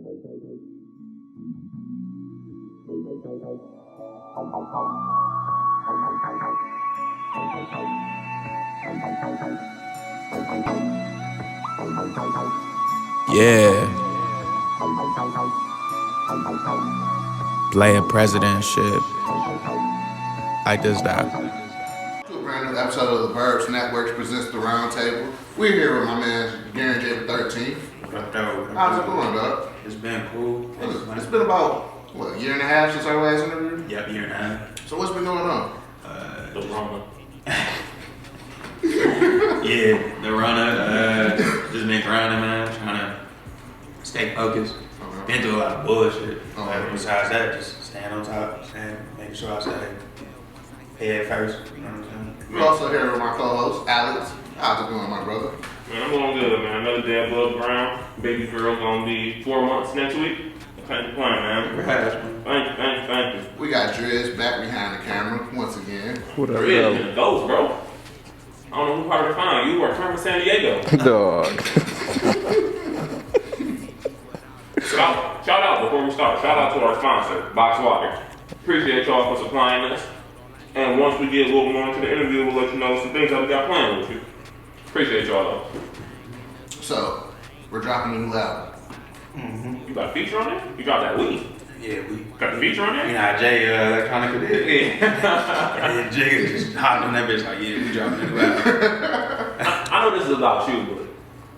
Yeah. Playa presidentship. Like this that. To a brand new episode of the TheBurbsNetwork presents the Roundtable. We're here with my man Gueringer the 13th. How's it going, dog? It's been cool. It's been about, what, a year and a half since our last interview? Yep, year and a half. So what's been going on? The Rona. Yeah, the Rona. Just been grinding, man. Trying to stay focused. Been through a lot of bullshit. Besides that, just staying on top, making sure I stay head first. You know what I'm saying? We're also here with my co-host, Alex. How's it going, my brother? Man, I'm going good, man. Another day above ground. Baby girl gonna be 4 months next week. I can't complain, man. Thank you. We got Driz back behind the camera once again. What up, Driz in the ghost, bro. I don't know who part of the fine. You or Carmen San Diego. Dog. Shout out before we start. Shout out to our sponsor, Box Water. Appreciate y'all for supplying us. And once we get a little more into the interview, we'll let you know some things that we got planned with you. Appreciate y'all though. So, we're dropping a new album. You got a feature on it? You got that weed? Yeah, we Got the feature on you it? know how Jay electronica did. Yeah. And Jay just hopped on that bitch like, yeah, we dropping a new album. I know this is about you, but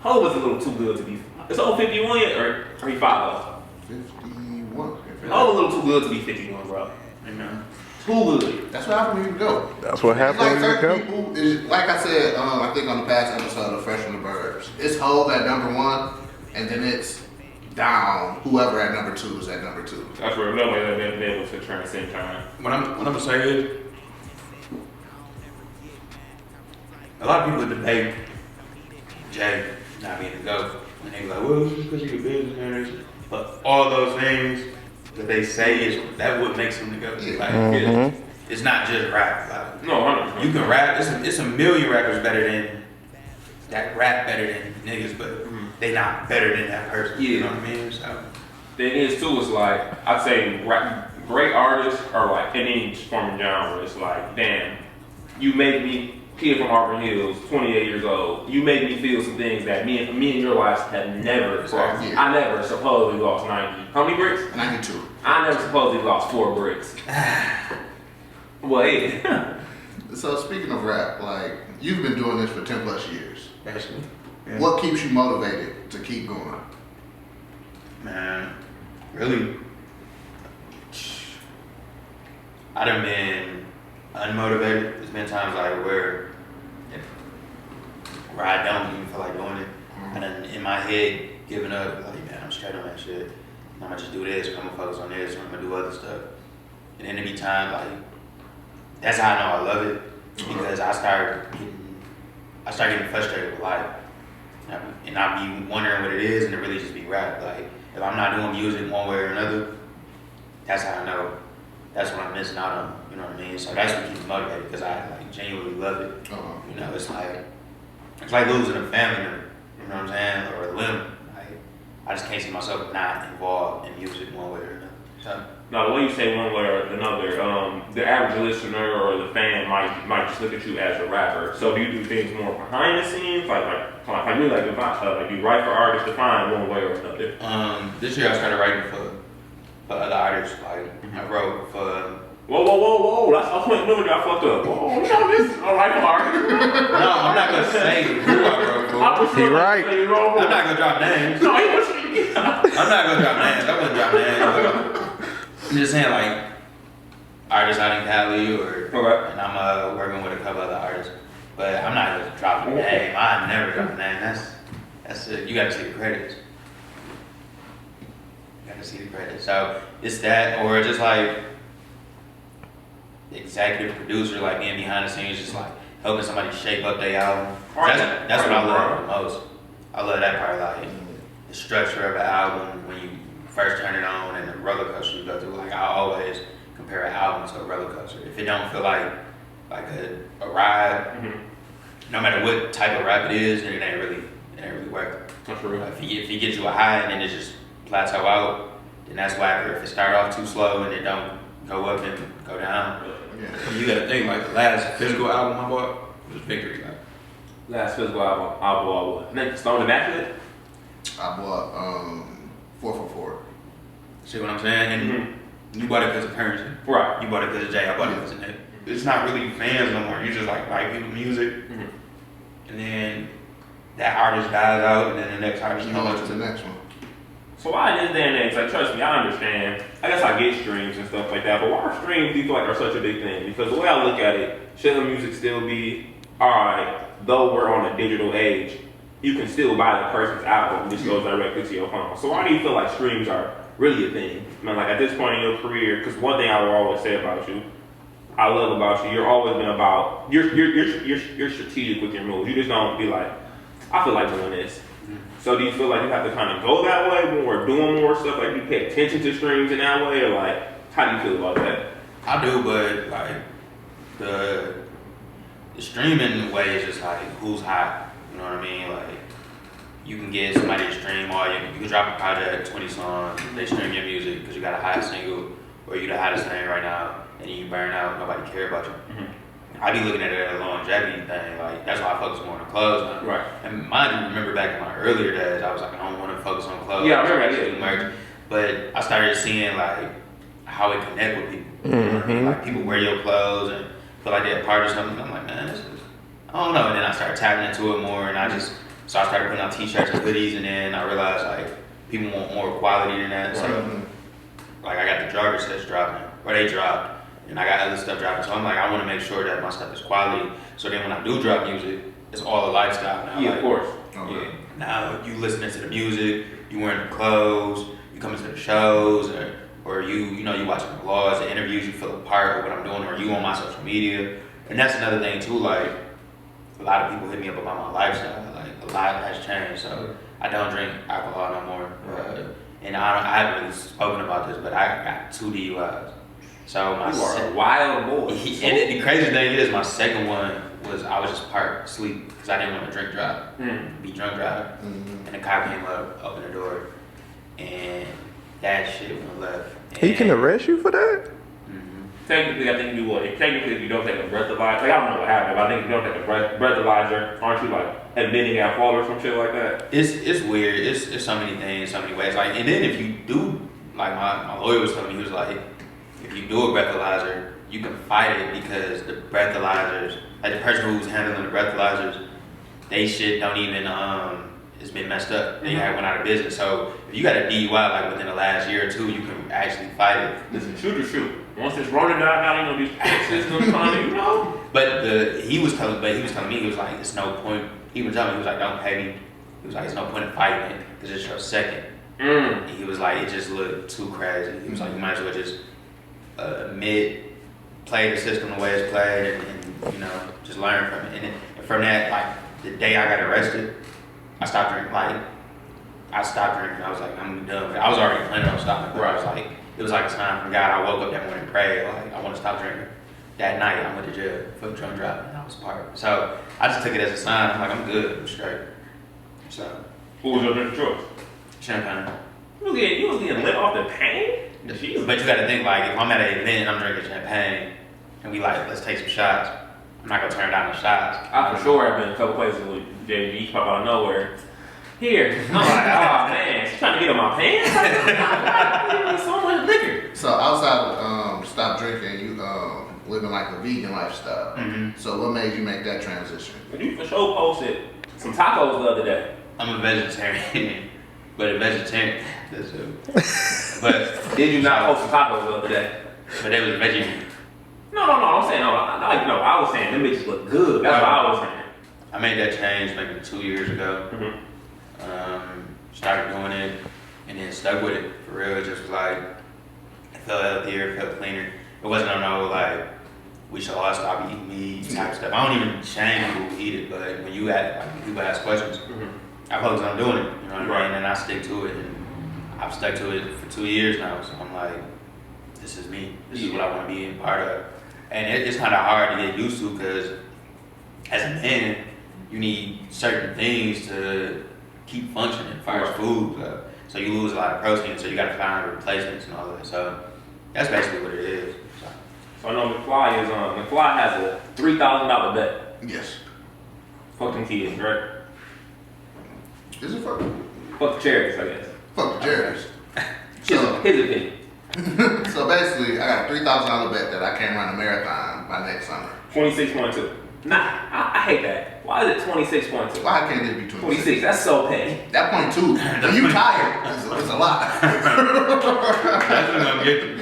Ho is a little too good to be. Is Ho 51 yet, or are you 5 51. Ho a little too good to be 51, bro. You know? Too good. That's what happened when you go. That's what happened Like when you certain go. people, is, like I said, I think on the past episode of Fresh from the Burbs, it's Hov at number 1, and then it's down. Whoever at number 2 is at number 2. That's where nobody has been able to transcend time. What I'm gonna say is, a lot of people debate Jay not being a GOAT. And they be like, well, it's because you're a businessman. But all those things that they say is that what makes him the GOAT. Like, it's not just rap. Like, No, 100%. you can rap. It's a million rappers better than that rap better than niggas, but they not better than that person. You know what I mean? So Thing is too, it's like I'd say great artists are like in any form of genre. It's like, damn, you made me kid from Auburn Hills, 28 years old. You made me feel some things that me and your lives have never crossed. Yeah. I never supposedly lost 90. How many bricks? 92. I never supposedly lost 4 bricks. Well, yeah. So speaking of rap, like, you've been doing this for 10 plus years. basically, yeah. What keeps you motivated to keep going? Man, really, I done been unmotivated. There's been times like where I don't even feel like doing it. And then in my head, giving up, like, man, I'm straight on that shit. I'm gonna just do this, I'm gonna focus on this, I'm gonna do other stuff. And then there be times like, that's how I know I love it, because I start getting frustrated with life. And I be wondering what it is, and it really just be rap. Like, if I'm not doing music one way or another, that's how I know that's what I'm missing out on. You know what I mean? So that's what keeps me motivated, because I like genuinely love it. You know, it's like losing a family member. You know what I'm saying? Or a limb. Like, I just can't see myself not involved in music one way or another. So, Now, the way you say one way or another, the average listener or the fan might just look at you as a rapper. So do you do things more behind the scenes, like you write for artists to find one way or another? this year I started writing for other artists. Like, I wrote for. Whoa! That's a point. Remember, I fucked up. Whoa, you know this? All right, for artists. No, I'm not gonna say who I wrote for. He right. I'm not gonna drop names. No, he was. I'm not gonna drop names. I'm gonna drop names. I'm just saying, like, artists out in Cali, and I'm working with a couple other artists. But I'm not gonna drop a name. I never drop a name. That's it. You gotta see the credits. You gotta see the credits. So it's that, or just like executive producer, like being behind the scenes, just like helping somebody shape up their album. That's what I love the most. I love that part, like the structure of an album when you first turn it on and the roller coaster you go through. Like, I always compare an album to a roller coaster. If it don't feel like a ride, no matter what type of rap it is, then it ain't really working. That's true. If he gets you a high and then it just plateau out, then that's whacker. If it start off too slow and it don't go up and go down, Yeah. you gotta think like the last physical album I bought was Victory. Like, Last physical album, I bought. And then Stone Immaculate. I bought 444. see what I'm saying? And you bought it because of currency. Right. You bought it because of Jay. I bought it because of Nick. It's not really fans no more. You just like people's music, and then that artist dies out, and then the next artist You know comes what's the next one? So why in this day and age, like trust me, I understand. I guess I get streams and stuff like that, but why streams do you feel like are such a big thing? Because the way I look at it, shouldn't music still be alright, though we're on a digital age, you can still buy the person's album, which goes directly to your phone. So why do you feel like streams are really a thing? I mean, like at this point in your career, because one thing I will always say about you, I love about you, you're always been about, you're strategic with your moves. You just don't be like, I feel like doing this. So do you feel like you have to kind of go that way when we're doing more stuff? Like you pay attention to streams in that way, or like how do you feel about that? I do, but like the streaming way is just like who's hot. You know what I mean? Like you can get somebody to stream all you can drop a project, 20 songs, they stream your music because you got a hot single or you the hottest thing right now, and then you burn out. Nobody care about you. I be looking at it as a longevity thing. Like that's why I focus more on the clothes now. Right. And mind you, remember back in my earlier days, I was like, I don't want to focus on clothes. Yeah, I remember that. Merch. But I started seeing like how it connect with people. You know what I mean? Like people wear your clothes and feel like they're a part of something. I'm like, man, this is, I don't know. And then I started tapping into it more, and I started putting out t-shirts and hoodies, and then I realized like people want more quality than that. So like I got the jogger sets dropping, or they dropped. And I got other stuff dropping, so I'm like, I want to make sure that my stuff is quality. So then when I do drop music, it's all a lifestyle now. Yeah, like, of course. Okay. Yeah. Now you listening to the music, you wearing the clothes, you coming to the shows, or you watching the vlogs, the interviews, you feel a part of what I'm doing, or you on my social media. And that's another thing too. Like a lot of people hit me up about my lifestyle. Like a lot has changed, so I don't drink alcohol no more. And I haven't really spoken about this, but I got 2 DUIs. So my You are a wild boy. and the crazy thing is, my second one was I was just part asleep because I didn't want to drink drive, be drunk drive, and the cop came up, opened the door, and that shit went left. He can arrest you for that? Technically, I think you would. Technically, if you don't take a breathalyzer, like I don't know what happened, but I think if you don't take a breathalyzer, aren't you like admitting at fault or some shit like that? It's weird. It's so many things, so many ways. Like, and then if you do, like my lawyer was telling me, he was like, if you do a breathalyzer, you can fight it because the breathalyzers, like the person who's handling the breathalyzers, they shit don't even it's been messed up. They went out of business. So if you got a DUI like within the last year or two, you can actually fight it. Listen, shoot or shoot. Once it's running out, these access systems coming, But he was telling me, he was like, it's no point. He was telling me, he was like, don't pay me. He was like, it's no point in fighting it because it's your second. And he was like, it just looked too crazy. He was like, you might as well just play the system the way it's played, and just learn from it. And from that, like the day I got arrested, I stopped drinking. I stopped drinking. I was like, I'm done. But I was already planning on stopping. But I was like, it was like a sign from God. I woke up that morning and prayed, like I want to stop drinking. That night, I went to jail for drunk driving, and I was part of it. So I just took it as a sign. I'm like, I'm good. I'm straight. So. What was your drink of choice? Champagne. You was getting lit off the pain? But you gotta think, like, if I'm at an event and I'm drinking champagne and we like, let's take some shots, I'm not gonna turn down the shots. I for sure have been a couple places with JG pop out of nowhere. Here. I'm like, oh man, she's trying to get on my pants? I so much liquor. So outside of stop drinking, you living like a vegan lifestyle. So what made you make that transition? You for sure posted some tacos the other day. I'm a vegetarian, but a vegetarian. But Did you not post some tacos the other day? But they was veggie. No. I'm saying I was saying them bitches look good. That's what I was saying. I made that change maybe 2 years ago. Started doing it, and then stuck with it for real. It just was like it felt healthier, it felt cleaner. It wasn't no like we should all stop eating meat type stuff. I don't even shame people who eat it, but when you people ask questions, I focus on doing it. You know what I mean? And I stick to it, and I've stuck to it for 2 years now. So I'm like, this is me. This is what I want to be a part of. And it's kind of hard to get used to because as a man, you need certain things to keep functioning as far as food. So you lose a lot of protein, so you gotta find replacements and all that. So that's basically what it is. So I know McFly is McFly has a $3,000 bet. Yes. Fuck them kids, right? Is it fuck? Fuck the charities, I guess. Fuck the charities. His opinion. So basically, I got a $3,000 bet that I can run a marathon by next summer. 26.2. Nah, I hate that. Why is it 26.2? Why can't it be 26? 26, that's so petty. That point two, when you tired, it's a lot. That's what I'm getting.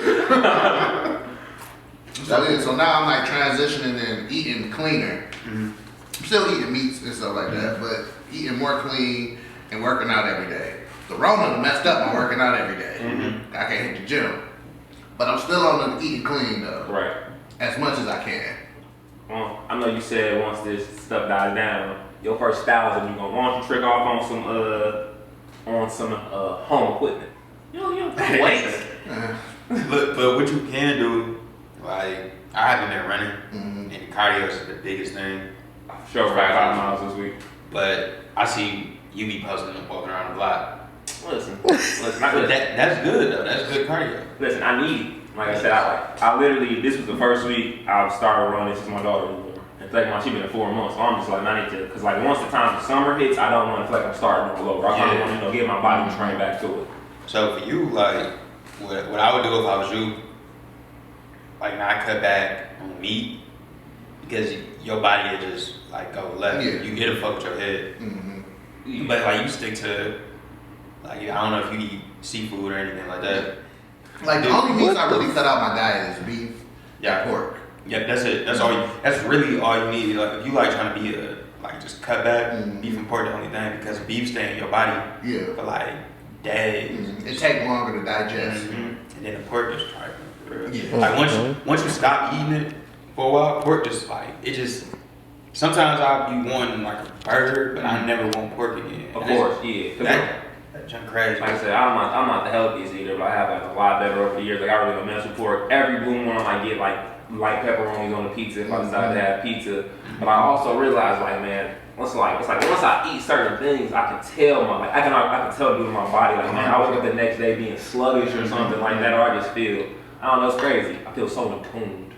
So now I'm like transitioning and eating cleaner. I'm still eating meats and stuff like that, but eating more clean and working out every day. The Rona messed up my working out every day. I can't hit the gym. But I'm still on the eating clean though. Right. As much as I can. Well, I know you said once this stuff dies down, your first $1,000, you gonna want to trick off on some home equipment. You know, weights. But what you can do, like I haven't been running, and cardio is the biggest thing. Sure, 5 miles this week. But I see you be posting and walking around the block. Listen, But that's good though. That's good cardio. Listen, I need it. Like I said, I literally, this was the first week I've started running since my daughter was born. And it's like, she's been in 4 months, so I'm just like, I need to, because like once the time of summer hits, I don't want to feel like I'm starting all over. I kind of want to get my body trained back to it. So for you, like, what I would do if I was you, like not cut back on meat, because your body will just like go left. Yeah. You get a fuck with your head. But like you stick to, like I don't know if you eat seafood or anything like that. Like the only meats I really cut out my diet is beef and pork. Yeah, that's it. That's all. That's really all you need. Like if you like trying to be like just cut back, beef and pork the only thing because beef stay in your body for like days. It takes longer to digest. And then the pork just try for real. Yeah. Like once you stop eating it for a while, pork just like it just. Sometimes I'll be wanting like a burger, but I never want pork again. Of course, yeah. That junk crazy. Like I said, I'm not the healthiest eater, but I have like a lot better over the years. Like I really don't mess with pork. Every blue one I might get like light pepperonis on the pizza if I decide to have pizza. But I also realize like man, it's like once I eat certain things, I can tell I can tell dude in my body like man, I wake up the next day being sluggish or something like that, or I just feel I don't know, it's crazy. I feel so consumed.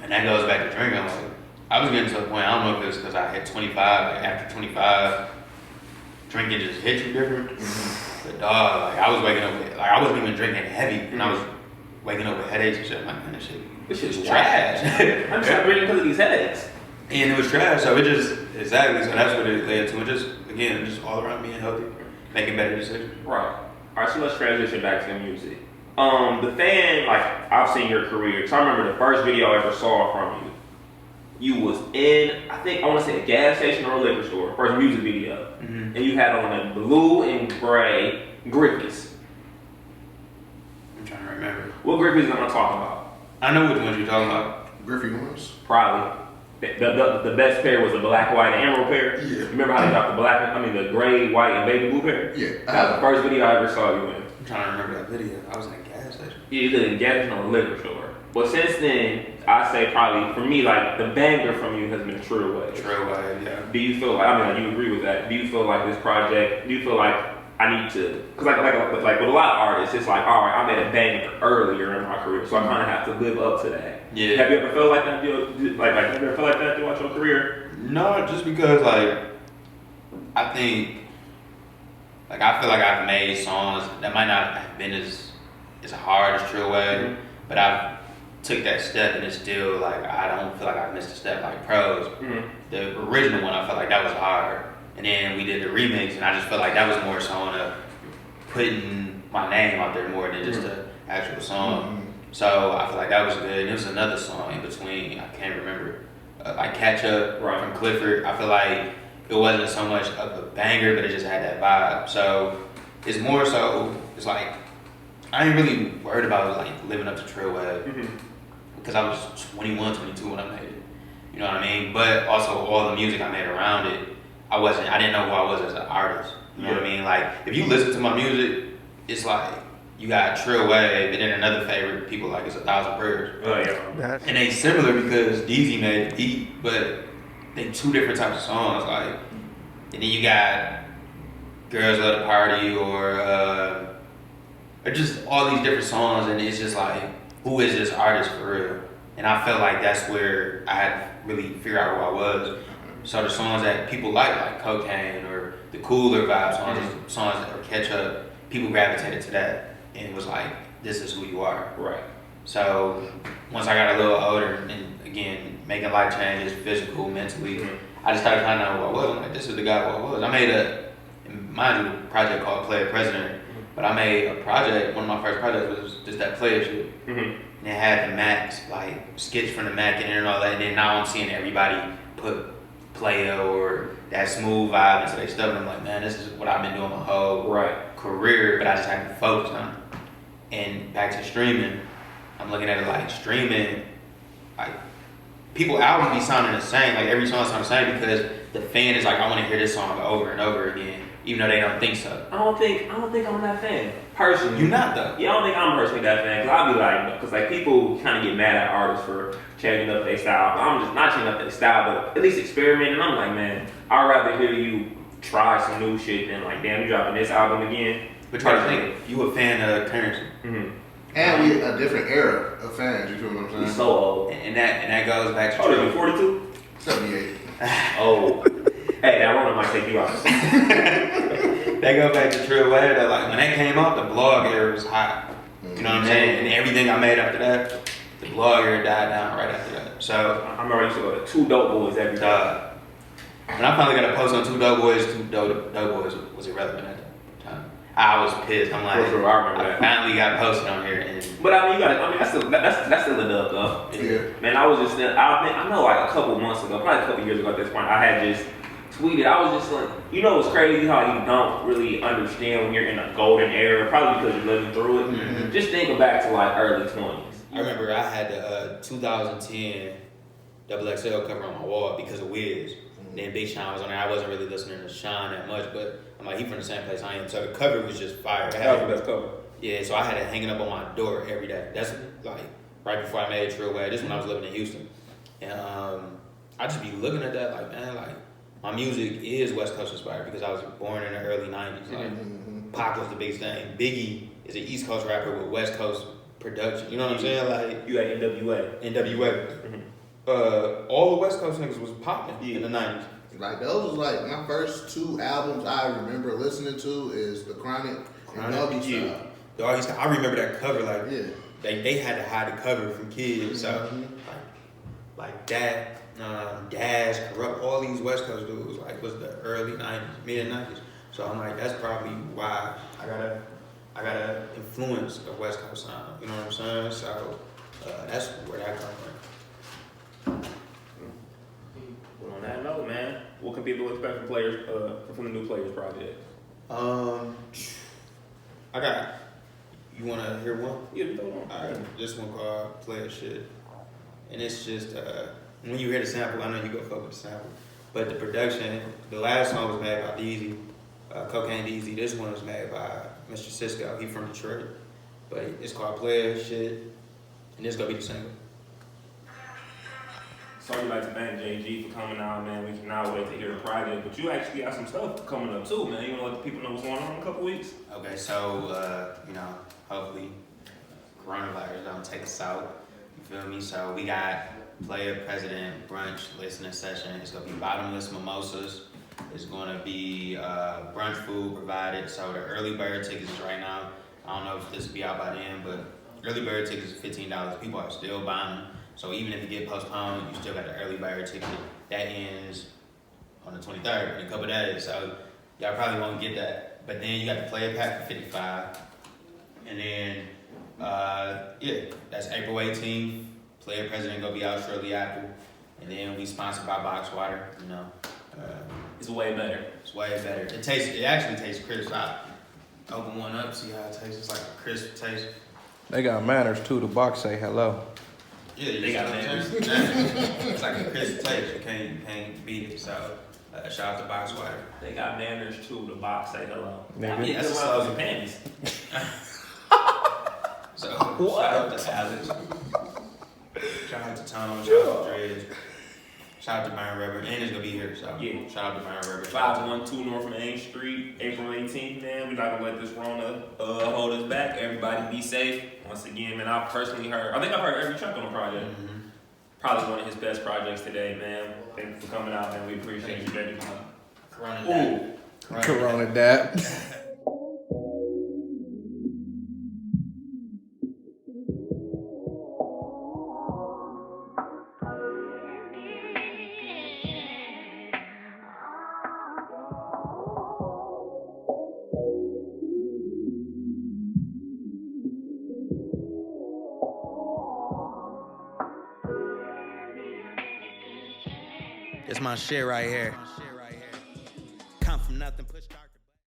And that goes back to drinking. Like, I was getting to the point, I don't know if it's because I hit 25, like after 25, drinking just hit you different. But dog, like I was waking up with, like I wasn't even drinking heavy, and I was waking up with headaches and shit. I'm like, man, this shit is trash. I'm just drinking because of these headaches. And it was trash, so it just, exactly, so that's what it led to. It just, again, just all around being healthy, making better decisions. Right. Alright, so let's transition back to the music. The fan, like, I've seen your career, because I remember the first video I ever saw from you. You was in, I think, I want to say a gas station or a liquor store, first music video. And you had on a blue and gray Griffies. I'm trying to remember. What Griffies am I talking about? I know which ones you're talking about. Griffey ones. Probably. The best pair was the black, white, and emerald pair. Yeah. Remember how they got the gray, white, and baby blue pair? Yeah. That was the first video I ever saw you in. I'm trying to remember that video. I was in a gas station. Yeah, either in gas station or a liquor store. But since then, I say probably, for me, like, the banger from you has been True Way. True Way, yeah. Do you feel like, I mean, you agree with that? Do you feel like this project, do you feel like I need to, because like with a lot of artists, it's like, all right, I made a banger earlier in my career, so I kind of have to live up to that. Yeah. Have you ever felt like that? Have you ever felt like that throughout your career? No, just because, like, I think, like, I feel like I've made songs that might not have been as hard as True Way, but I've took that step and it's still, like, I don't feel like I missed a step like Pros. The original one, I felt like that was hard. And then we did the remix, and I just felt like that was more so on putting my name out there more than just the actual song. So I feel like that was good. And there was another song in between, I can't remember, like Catch Up from Clifford. I feel like it wasn't so much of a banger, but it just had that vibe. So it's more so, it's like, I ain't really worried about like living up to True Way because I was 21, 22 when I made it. You know what I mean? But also all the music I made around it, I didn't know who I was as an artist. You know what I mean? Like, if you listen to my music, it's like, you got Trill Wave, and then another favorite, people like it's 1,000 Prayers. Oh, yeah. And they similar because DZ made the beat, but they two different types of songs. Like, and then you got Girls Love the Party or just all these different songs, and it's just like, who is this artist for real? And I felt like that's where I had to really figure out who I was. So the songs that people like Cocaine or the cooler vibe songs that or Catch Up, people gravitated to that and was like, this is who you are. Right. So once I got a little older and again, making life changes, physical, mentally, I just started finding out who I was. I'm like, this is the guy who I was. I made mind you, a project called Playa President, but I made a project, one of my first projects was just that Playa shit. And it had the Macs, like skits from the Mac in there and all that, and then now I'm seeing everybody put Playa or that smooth vibe into their stuff, and I'm like, man, this is what I've been doing my whole career, but I just haven't focused on it. And back to streaming, I'm looking at it like streaming, like people albums be sounding the same, like every song sounds the same because the fan is like, I want to hear this song over and over again, even though they don't think so. I don't think I'm that fan personally. You not though? Yeah, I don't think I'm personally that fan. Cause I'll be like, because like people kind of get mad at artists for changing up their style. But I'm just not changing up their style, but at least experimenting. And I'm like, man, I'd rather hear you try some new shit than like, damn, you dropping this album again. But try to think, you a fan of Currency. And we a different era of fans. You feel what I'm saying? He's so old, and that goes back to. Oh, you 42? 78. Oh. Hey, that one might take you out. That goes back to Trill Way though. Like when that came out, the blog era was hot. You know what I'm saying? And everything I made after that, the blog era died down right after that. So I remember I used to go to 2 Dope Boys every day. When I finally got a post on 2 Dope Boys, 2 Dope Boys was irrelevant at that time. I was pissed. I'm like, For sure, I remember that. finally got posted on here. And But I mean, that's still a dub though. Yeah. Man, I was just, I know like a couple months ago, probably a couple years ago at this point, I had just tweeted. I was just like, you know, it's crazy how you don't really understand when you're in a golden era, probably because you're living through it. Just think back to like early 20s. I remember I had the 2010 XXL cover on my wall because of Wiz. Then Big Sean was on there. I wasn't really listening to Sean that much, but I'm like, he from the same place I am. So the cover was just fire. That was the best cover. Yeah, so I had it hanging up on my door every day. That's like right before I made Trill Way. This when I was living in Houston. And I just be looking at that like, man, like my music is West Coast inspired because I was born in the early 90s. Like Pac was the biggest thing. Biggie is an East Coast rapper with West Coast production. You know what I'm saying? Like You had NWA. NWA. All the West Coast niggas was popping in the 90s. Like those was like my first 2 albums I remember listening to is The Chronic and Doggy Style. Doggy Style. I remember that cover. Like Yeah. they had to hide the cover from kids. So like that, Dash, Corrupt, all these West Coast dudes was the early 90s, mid 90s. So I'm like, that's probably why I gotta influence the West Coast sound. You know what I'm saying? So that's where that comes from. Well, on that note, man, what can people expect from players from the new Players project? I got. You wanna hear one? Yeah, throw it on. Alright, this one called Player Shit. And it's just, when you hear the sample, I know you go fuck with the sample. But the production, the last song was made by DZ, Cocaine DZ. This one was made by Mr. Cisco. He from Detroit. But it's called Player Shit. And this gonna be the single. So we'd like to thank JG for coming out, man. We cannot wait to hear the project. But you actually got some stuff coming up too, man. You want to let the people know what's going on in a couple weeks? Okay, so, hopefully coronavirus don't take us out. You feel me? So we got Playa President Brunch listening session. It's gonna be bottomless mimosas. It's gonna be brunch food provided. So the early bird tickets is right now. I don't know if this will be out by then, but early bird tickets is $15. People are still buying them. So even if you get postponed, you still got the early bird ticket. That ends on the 23rd in a couple of days. So y'all probably won't get that. But then you got the Player Pack for $55. And then, that's April 18th. Player President gonna be out shortly after. And then we sponsored by Box Water, you know. It's way better. It's way better. It actually tastes crisp. I open one up, see how it tastes. It's like a crisp taste. They got manners too. The box say hello. Yeah, They got manners. It's like a crisp taste. You can't beat it. So shout out to Box Water. They got manners too. The box say hello. Nigga. I mean, That's that's a why I was slogan. in panties. So shout out to Alex. Shout out to Tom. Shout out to Dredge. Shout out to Byron River, and it's gonna be here. So Yeah. shout out to Byron River. 512 North Main Street, April 18th, man. We're not gonna let this Rona hold us back. Everybody be safe. Once again, man, I think I've heard every track on the project. Mm-hmm. Probably one of his best projects today, man. Thank you for coming out, man. We appreciate you, baby. Corona. Corona dap. It's my shit right here. Come from nothing, push start.